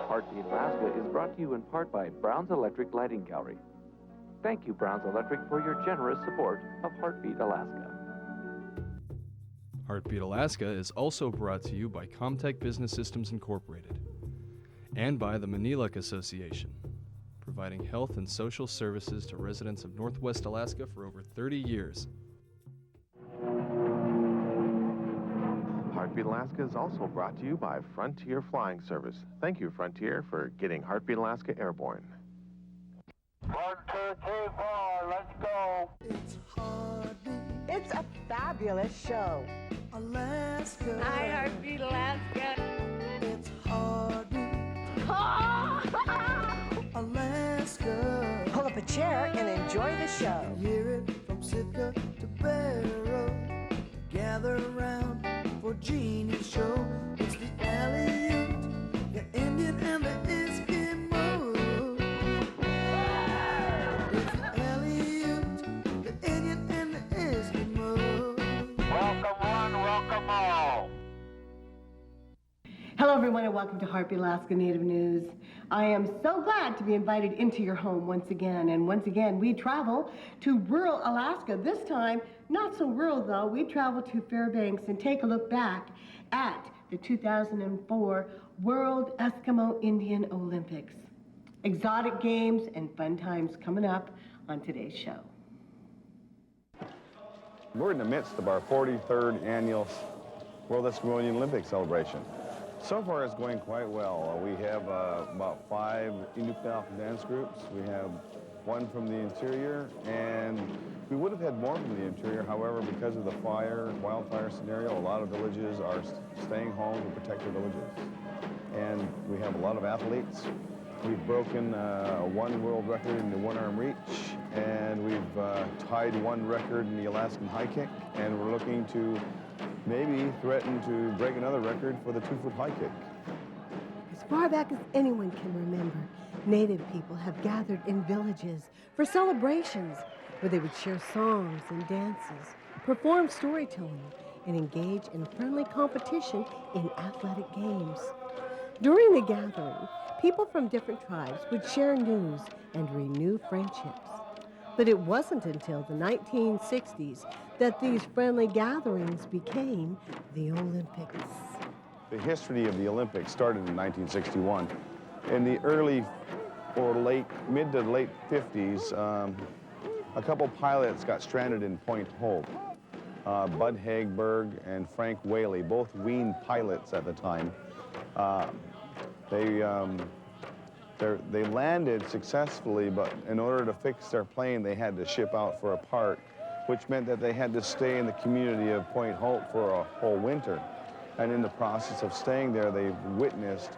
Heartbeat Alaska is brought to you in part by Brown's Electric Lighting Gallery. Thank you, Brown's Electric, for your generous support of Heartbeat Alaska. Heartbeat Alaska is also brought to you by Comtech Business Systems Incorporated and by the Mukluk Association, providing health and social services to residents of Northwest Alaska for over 30 years. Heartbeat Alaska is also brought to you by Frontier Flying Service. Thank you, Frontier, for getting Heartbeat Alaska airborne. 1, 2, 3, 4, let's go. It's Heartbeat. It's a fabulous show. Alaska. Hi, Heartbeat Alaska. It's Heartbeat. Alaska. Pull up a chair and enjoy the show. Hear it from Sitka to Barrow. Gather around for Jeannie's show. It's the Aleut, the Indian and the Eskimo. It's the Aleut, the Indian and the Eskimo. Welcome one, welcome all. Hello, everyone, and welcome to Heartbeat Alaska Native News. I am so glad to be invited into your home once again. And once again, we travel to rural Alaska. This time, not so rural, though. We travel to Fairbanks and take a look back at the 2004 World Eskimo Indian Olympics. Exotic games and fun times coming up on today's show. We're in the midst of our 43rd annual World Eskimo Indian Olympic celebration. So far, it's going quite well. We have about 5 Inuit dance groups. We have 1 from the interior, and we would have had more from the interior. However, because of the wildfire scenario, a lot of villages are staying home to protect their villages. And we have a lot of athletes. We've broken 1 world record in the 1-arm reach, and we've tied 1 record in the Alaskan high kick, and we're looking to maybe threaten to break another record for the 2-foot high kick. As far back as anyone can remember, Native people have gathered in villages for celebrations where they would share songs and dances, perform storytelling, and engage in friendly competition in athletic games. During the gathering, people from different tribes would share news and renew friendships. But it wasn't until the 1960s that these friendly gatherings became the Olympics. The history of the Olympics started in 1961. In the early or mid to late 50s, a couple pilots got stranded in Point Hope. Bud Hagberg and Frank Whaley, both weaned pilots at the time. They landed successfully, but in order to fix their plane, they had to ship out for a part, which meant that they had to stay in the community of Point Hope for a whole winter. And in the process of staying there, they witnessed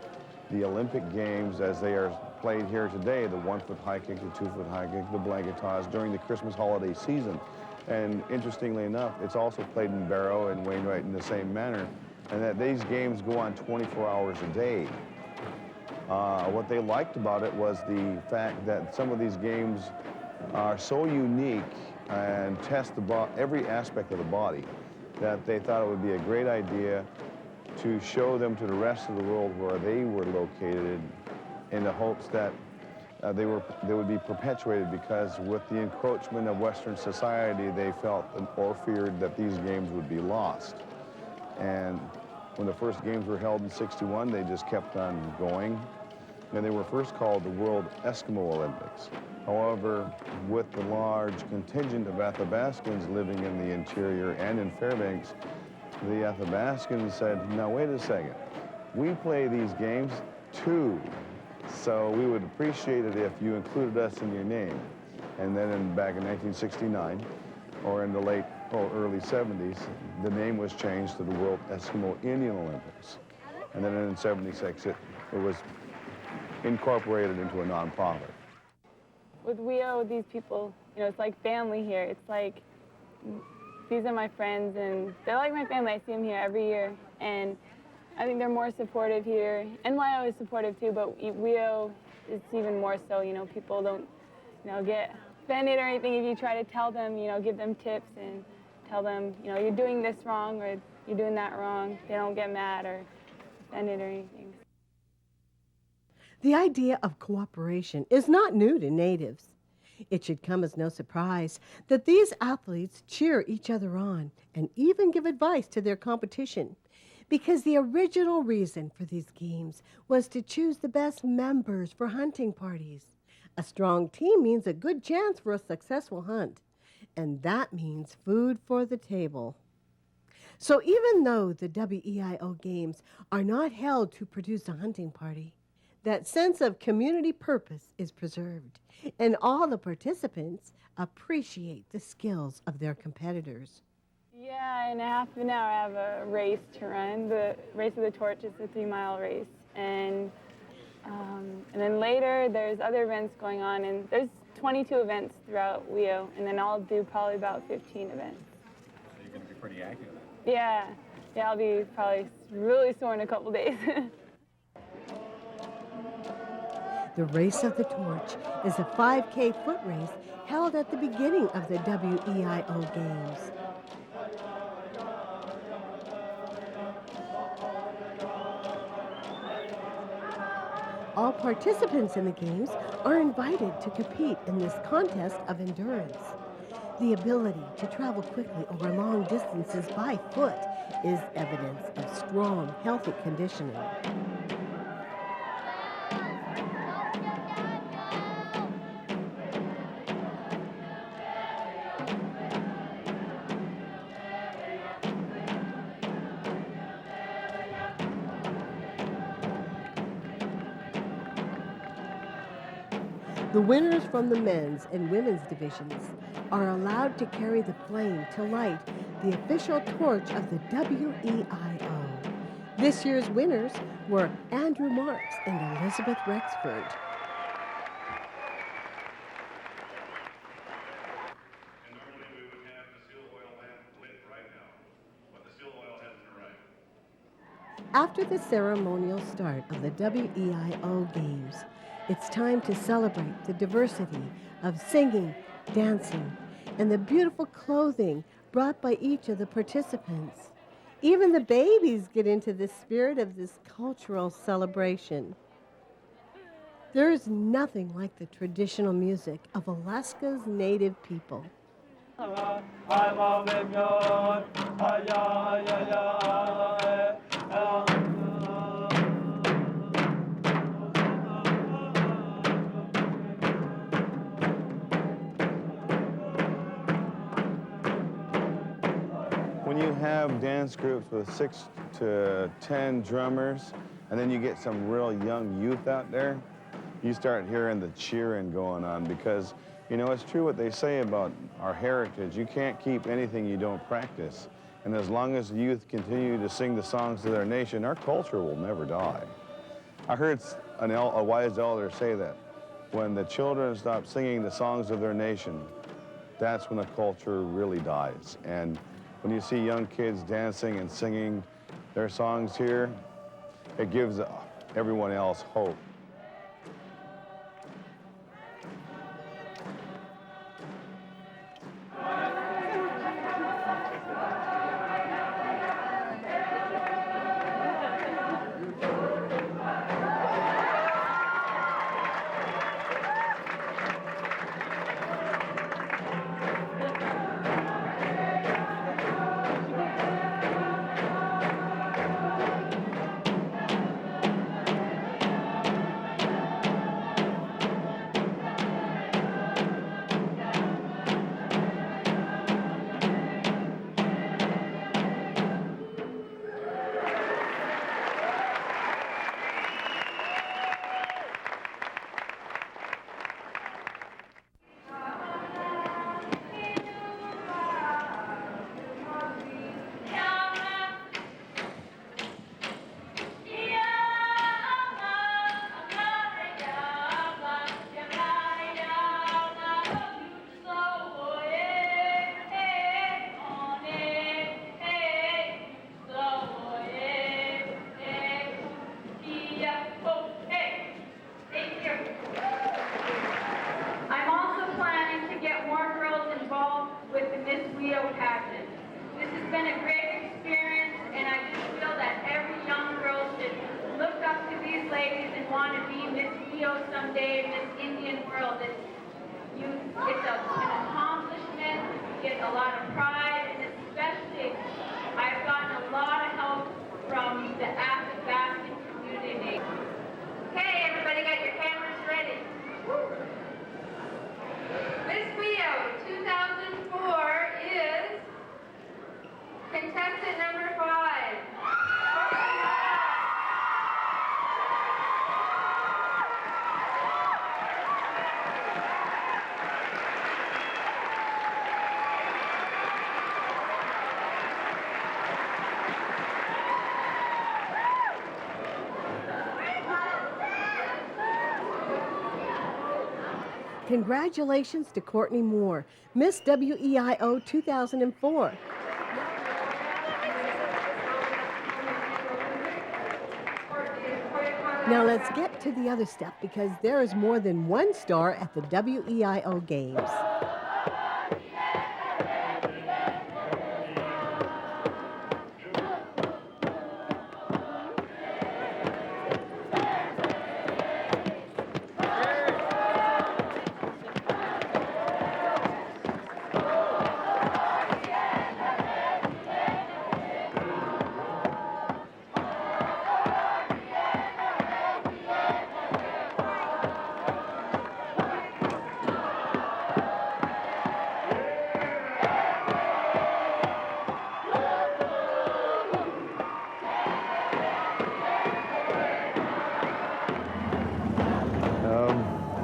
the Olympic Games as they are played here today, the 1-foot high kick, the 2-foot high kick, the blanket toss during the Christmas holiday season. And interestingly enough, it's also played in Barrow and Wainwright in the same manner, and that these games go on 24 hours a day. What they liked about it was the fact that some of these games are so unique and test every aspect of the body that they thought it would be a great idea to show them to the rest of the world where they were located, in the hopes that they would be perpetuated, because with the encroachment of Western society, they felt or feared that these games would be lost. And when the first games were held in '61, they just kept on going. And they were first called the World Eskimo Olympics. However, with the large contingent of Athabascans living in the interior and in Fairbanks, the Athabascans said, now wait a second, we play these games too, so we would appreciate it if you included us in your name. And then back in 1969, or in the early 70s, the name was changed to the World Eskimo Indian Olympics. And then in '76, it was incorporated into a nonprofit. With WEIO, these people, it's like family here. It's like, these are my friends, and they're like my family. I see them here every year, and I think they're more supportive here. And WEIO is supportive too, but WEIO is even more so. People don't, get offended or anything if you try to tell them, give them tips and tell them, you're doing this wrong or you're doing that wrong. They don't get mad or offended or anything. The idea of cooperation is not new to natives. It should come as no surprise that these athletes cheer each other on and even give advice to their competition, because the original reason for these games was to choose the best members for hunting parties. A strong team means a good chance for a successful hunt, and that means food for the table. So even though the WEIO games are not held to produce a hunting party, that sense of community purpose is preserved, and all the participants appreciate the skills of their competitors. Yeah, in a half an hour I have a race to run. The Race of the Torch is a 3-mile race. And then later there's other events going on, and there's 22 events throughout WEIO, and then I'll do probably about 15 events. So you're going to be pretty active then? Yeah, I'll be probably really sore in a couple days. The Race of the Torch is a 5K foot race held at the beginning of the WEIO Games. All participants in the games are invited to compete in this contest of endurance. The ability to travel quickly over long distances by foot is evidence of strong, healthy conditioning. The winners from the men's and women's divisions are allowed to carry the flame to light the official torch of the WEIO. This year's winners were Andrew Marks and Elizabeth Rexford. And normally we would have the seal oil lamp lit right now, but the seal oil hasn't arrived. After the ceremonial start of the WEIO Games, it's time to celebrate the diversity of singing, dancing, and the beautiful clothing brought by each of the participants. Even the babies get into the spirit of this cultural celebration. There is nothing like the traditional music of Alaska's native people. When you have dance groups with 6 to 10 drummers, and then you get some real young youth out there, you start hearing the cheering going on, because, you know, it's true what they say about our heritage. You can't keep anything you don't practice. And as long as the youth continue to sing the songs of their nation, our culture will never die. I heard a wise elder say that when the children stop singing the songs of their nation, that's when the culture really dies. And when you see young kids dancing and singing their songs here, it gives everyone else hope. want to be Miss WEIO someday, Miss Indian World. It's an accomplishment, you get a lot of pride, and especially I've gotten a lot of help from the Athabascan community. Okay, everybody got your cameras ready. Miss WEIO 2004 is contestant number 5. Congratulations to Courtney Moore, Miss WEIO 2004. Now let's get to the other step because there is more than one star at the WEIO Games.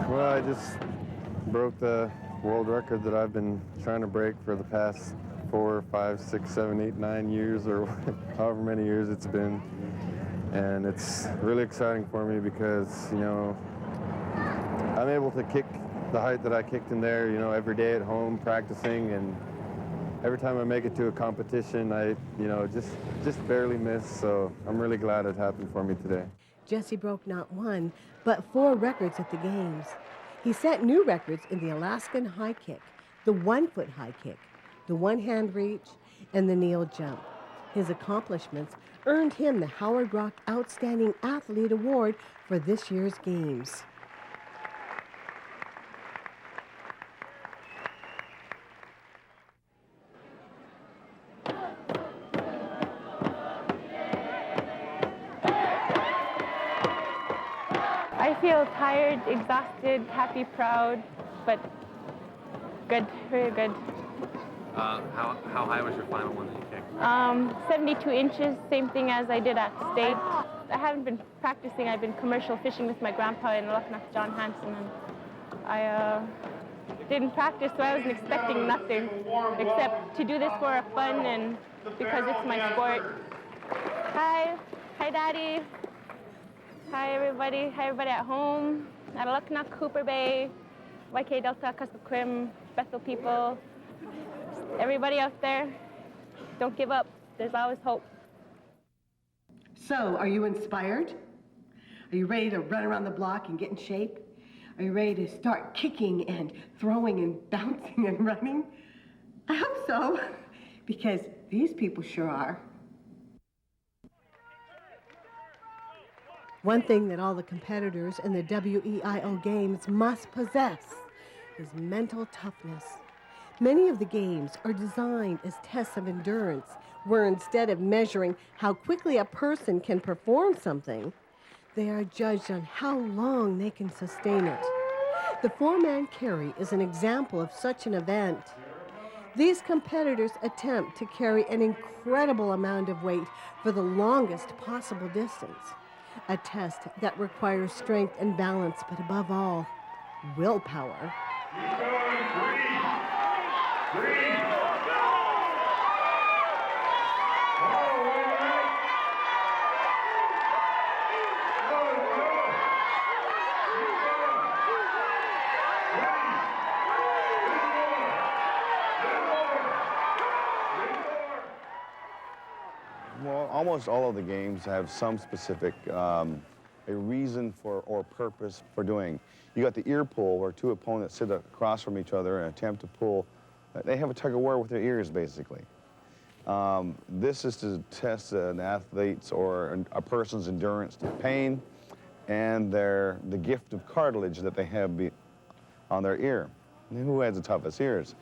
Well, I just broke the world record that I've been trying to break for the past 4, 5, 6, 7, 8, 9 years, or however many years it's been. And it's really exciting for me because, you know, I'm able to kick the height that I kicked in there, you know, every day at home practicing, and every time I make it to a competition, I, you know, just barely miss. So I'm really glad it happened for me today. Jesse broke not one, but 4 records at the Games. He set new records in the Alaskan high kick, the 1-foot high kick, the one-hand reach, and the kneel jump. His accomplishments earned him the Howard Rock Outstanding Athlete Award for this year's Games. I feel tired, exhausted, happy, proud, but good, very good. How high was your final one that you kicked? 72 inches, same thing as I did at state. I haven't been practicing. I've been commercial fishing with my grandpa in Mukluk-eating, John Hansen, and I didn't practice, so I wasn't expecting nothing except to do this for fun and because it's my sport. Hi, Daddy. Hi, everybody. Hi, everybody at home. Mukluk-eating, Cooper Bay, YK Delta, Kuskokwim, Bethel people. Everybody out there, don't give up. There's always hope. So, are you inspired? Are you ready to run around the block and get in shape? Are you ready to start kicking and throwing and bouncing and running? I hope so, because these people sure are. One thing that all the competitors in the WEIO Games must possess is mental toughness. Many of the games are designed as tests of endurance, where instead of measuring how quickly a person can perform something, they are judged on how long they can sustain it. The 4-man carry is an example of such an event. These competitors attempt to carry an incredible amount of weight for the longest possible distance. A test that requires strength and balance, but above all, willpower. Well, almost all of the games have some specific a reason for or purpose for doing. You got the ear pull, where 2 opponents sit across from each other and attempt to pull. They have a tug of war with their ears, basically. This is to test an athlete's or a person's endurance to pain and the gift of cartilage that they have on their ear. And who has the toughest ears?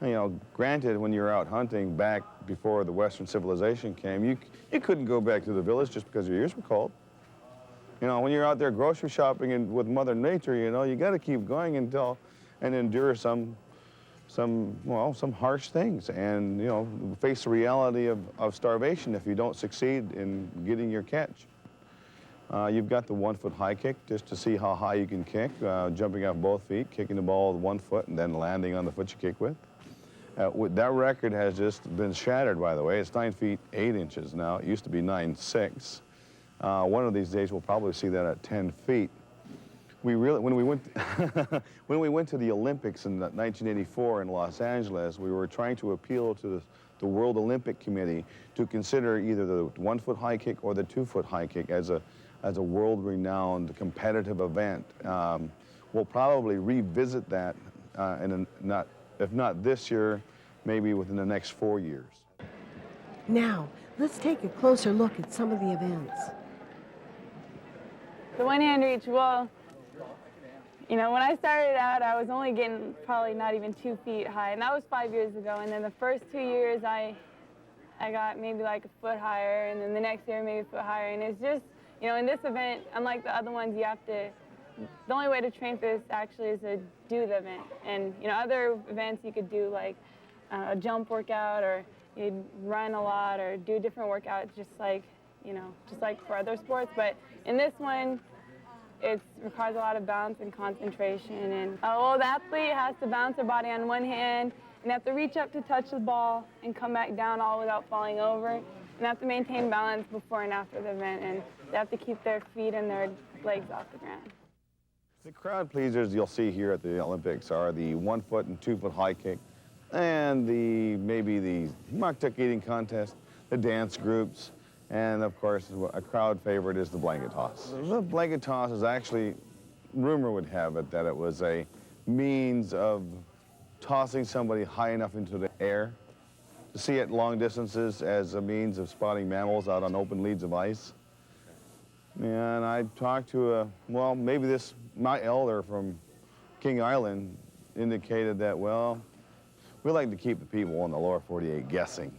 You know, granted, when you're out hunting back before the Western civilization came, you couldn't go back to the village just because your ears were cold. You know, when you're out there grocery shopping and with Mother Nature, you know, you got to keep going until and endure some harsh things, and you know, face the reality of starvation if you don't succeed in getting your catch. You've got the 1 foot high kick just to see how high you can kick, jumping off both feet, kicking the ball with 1 foot, and then landing on the foot you kick with. That record has just been shattered, by the way. It's 9 feet 8 inches now. It used to be 9'6". One of these days we'll probably see that at 10 feet. When we went to the Olympics in 1984 in Los Angeles, we were trying to appeal to the World Olympic Committee to consider either the 1 foot high kick or the 2 foot high kick as a world-renowned competitive event. We'll probably revisit that if not this year, maybe within the next 4 years. Now, let's take a closer look at some of the events. The one-hand reach, well, you know, when I started out, I was only getting probably not even 2 feet high, and that was 5 years ago. And then the first 2 years, I got maybe like a foot higher, and then the next year maybe a foot higher. And it's just, you know, in this event, unlike the other ones, you have to, the only way to train for this actually is to do the event. And, you know, other events you could do like a jump workout, or you'd run a lot, or do different workouts, just like, you know, just like for other sports. But in this one, it requires a lot of balance and concentration. And well, the athlete has to balance their body on one hand, and they have to reach up to touch the ball and come back down all without falling over. And they have to maintain balance before and after the event, and they have to keep their feet and their legs off the ground. The crowd pleasers you'll see here at the Olympics are the 1 foot and 2 foot high kick, and maybe the Mukluk-eating contest, the dance groups, and of course a crowd favorite is the blanket toss. The blanket toss is actually, rumor would have it that it was a means of tossing somebody high enough into the air to see at long distances as a means of spotting mammals out on open leads of ice. And I talked to my elder from King Island indicated that, well, we like to keep the people in the lower 48 guessing.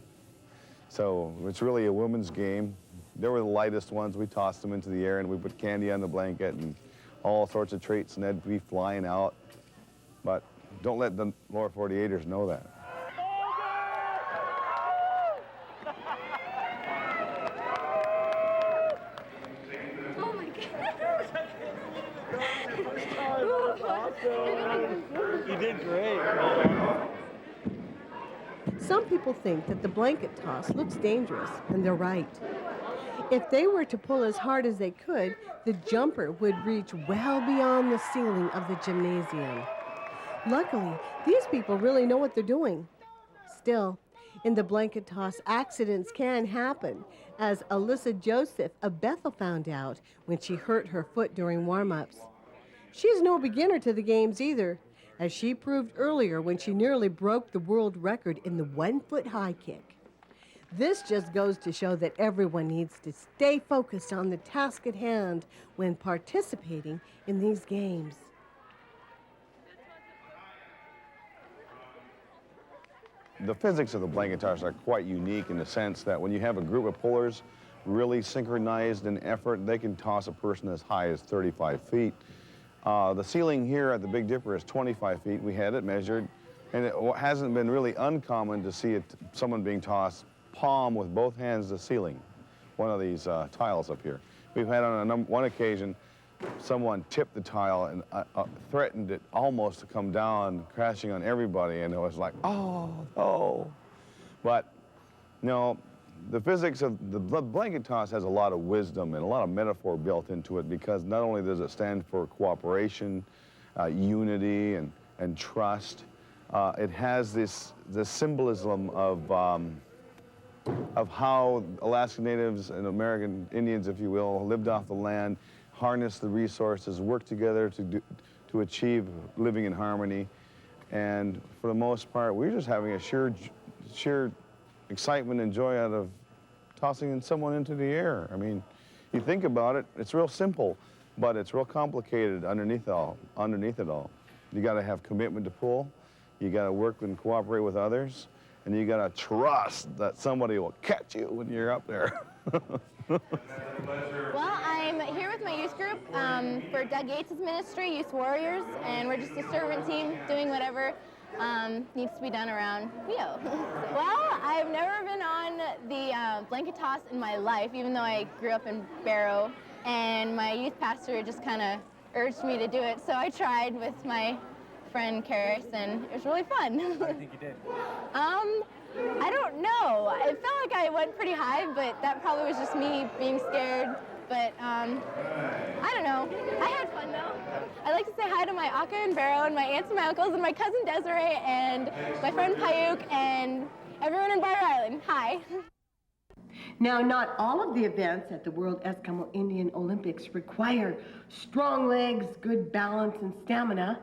So it's really a women's game. They were the lightest ones. We tossed them into the air and we put candy on the blanket and all sorts of treats, and they'd be flying out. But don't let the lower 48ers know that. You did great. Some people think that the blanket toss looks dangerous, and they're right. If they were to pull as hard as they could, the jumper would reach well beyond the ceiling of the gymnasium. Luckily, these people really know what they're doing. Still, in the blanket toss, accidents can happen, as Alissa Joseph of Bethel found out when she hurt her foot during warm-ups. She's no beginner to the games either, as she proved earlier when she nearly broke the world record in the 1 foot high kick. This just goes to show that everyone needs to stay focused on the task at hand when participating in these games. The physics of the blanket toss are quite unique in the sense that when you have a group of pullers really synchronized in effort, they can toss a person as high as 35 feet. The ceiling here at the Big Dipper is 25 feet. We had it measured, and it hasn't been really uncommon to see someone being tossed palm with both hands to the ceiling, one of these tiles up here. We've had on one occasion someone tipped the tile and threatened it almost to come down, crashing on everybody, and it was like, oh. But, no, the physics of the blanket toss has a lot of wisdom and a lot of metaphor built into it, because not only does it stand for cooperation, unity, and trust, it has this symbolism of how Alaska Natives and American Indians, if you will, lived off the land, harnessed the resources, worked together to achieve living in harmony. And for the most part, we're just having a sheer excitement and joy out of tossing someone into the air. I mean, you think about it, it's real simple. but it's real complicated underneath it all. You got to have commitment to pull, you got to work and cooperate with others, and you got to trust that somebody will catch you when you're up there. Well, I'm here with my youth group for Doug Yates' ministry, Youth Warriors, and we're just a servant team doing whatever needs to be done around WEIO. Well, I've never been on the blanket toss in my life, even though I grew up in Barrow, and my youth pastor just kind of urged me to do it, so I tried with my friend Karis, and it was really fun. I think you did. I don't know. It felt like I went pretty high, but that probably was just me being scared. But I don't know. I had fun though. I'd like to say hi to my Aka and Barrow and my aunts and my uncles and my cousin Desiree and my friend Payuk and everyone in Byron Island. Hi. Now, not all of the events at the World Eskimo Indian Olympics require strong legs, good balance, and stamina.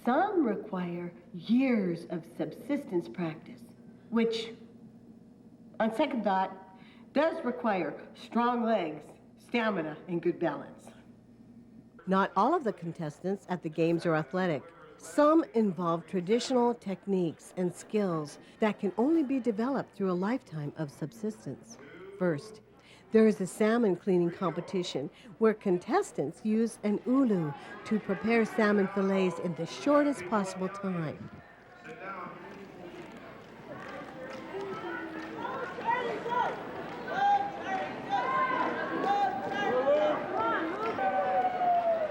Some require years of subsistence practice, which, on second thought, does require strong legs, stamina, and good balance. Not all of the contestants at the games are athletic. Some involve traditional techniques and skills that can only be developed through a lifetime of subsistence. First, there is a salmon cleaning competition where contestants use an ulu to prepare salmon fillets in the shortest possible time.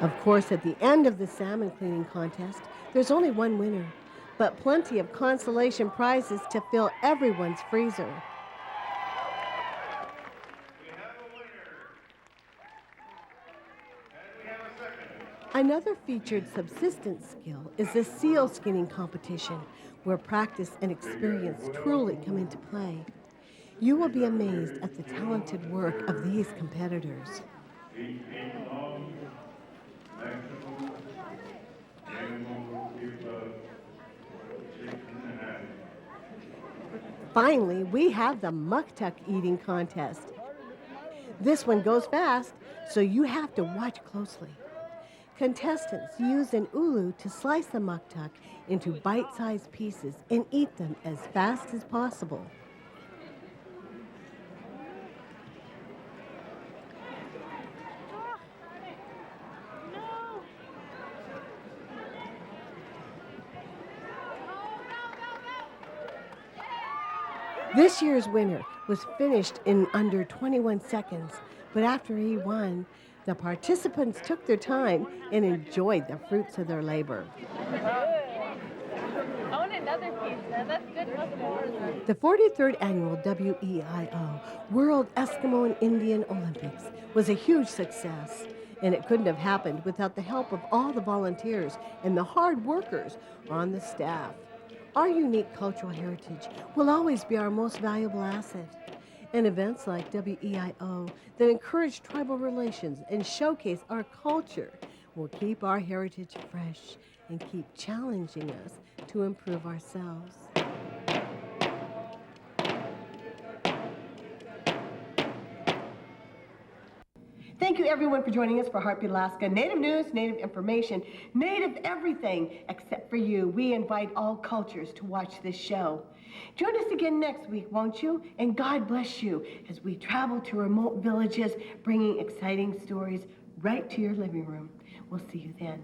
Of course, at the end of the salmon cleaning contest, there's only one winner, but plenty of consolation prizes to fill everyone's freezer. Another featured subsistence skill is the seal-skinning competition, where practice and experience truly come into play. You will be amazed at the talented work of these competitors. Finally, we have the Mukluk-eating contest. This one goes fast, so you have to watch closely. Contestants use an ulu to slice the mukluk into bite-sized pieces and eat them as fast as possible. This year's winner was finished in under 21 seconds, but after he won, the participants took their time and enjoyed the fruits of their labor. I want another piece. That's good. The 43rd annual WEIO, World Eskimo and Indian Olympics, was a huge success, and it couldn't have happened without the help of all the volunteers and the hard workers on the staff. Our unique cultural heritage will always be our most valuable asset. And events like WEIO that encourage tribal relations and showcase our culture will keep our heritage fresh and keep challenging us to improve ourselves. Thank you, everyone, for joining us for Heartbeat Alaska. Native news, native information, native everything except for you. We invite all cultures to watch this show. Join us again next week, won't you? And God bless you as we travel to remote villages, bringing exciting stories right to your living room. We'll see you then.